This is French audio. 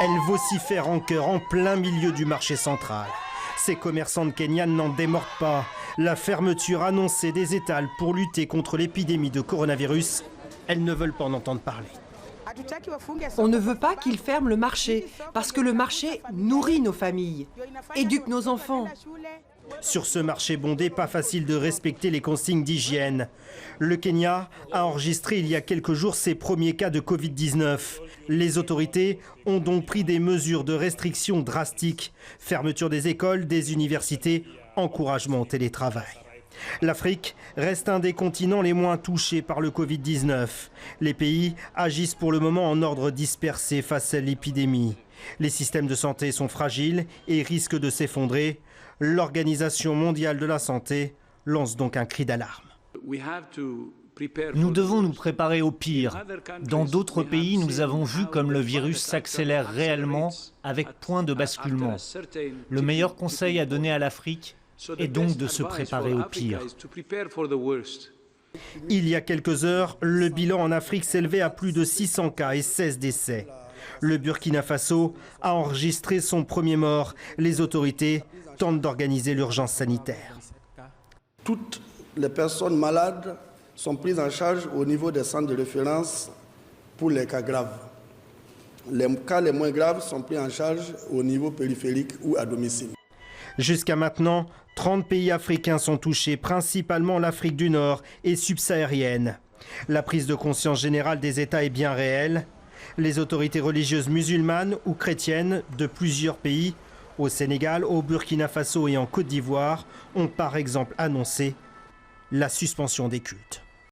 Elle vocifère en chœur en plein milieu du marché central. Ces commerçantes kenyanes n'en démordent pas. La fermeture annoncée des étals pour lutter contre l'épidémie de coronavirus, elles ne veulent pas en entendre parler. On ne veut pas qu'ils ferment le marché, parce que le marché nourrit nos familles, éduque nos enfants. Sur ce marché bondé, pas facile de respecter les consignes d'hygiène. Le Kenya a enregistré il y a quelques jours ses premiers cas de Covid-19. Les autorités ont donc pris des mesures de restriction drastiques. Fermeture des écoles, des universités, encouragement au télétravail. L'Afrique reste un des continents les moins touchés par le Covid-19. Les pays agissent pour le moment en ordre dispersé face à l'épidémie. Les systèmes de santé sont fragiles et risquent de s'effondrer. L'Organisation mondiale de la santé lance donc un cri d'alarme. Nous devons nous préparer au pire. Dans d'autres pays, nous avons vu comme le virus s'accélère réellement avec point de basculement. Le meilleur conseil à donner à l'Afrique est donc de se préparer au pire. Il y a quelques heures, le bilan en Afrique s'élevait à plus de 600 cas et 16 décès. Le Burkina Faso a enregistré son premier mort. Les autorités tentent d'organiser l'urgence sanitaire. Toutes les personnes malades sont prises en charge au niveau des centres de référence pour les cas graves. Les cas les moins graves sont pris en charge au niveau périphérique ou à domicile. Jusqu'à maintenant, 30 pays africains sont touchés, principalement l'Afrique du Nord et subsaharienne. La prise de conscience générale des États est bien réelle. Les autorités religieuses musulmanes ou chrétiennes de plusieurs pays, au Sénégal, au Burkina Faso et en Côte d'Ivoire, ont par exemple annoncé la suspension des cultes.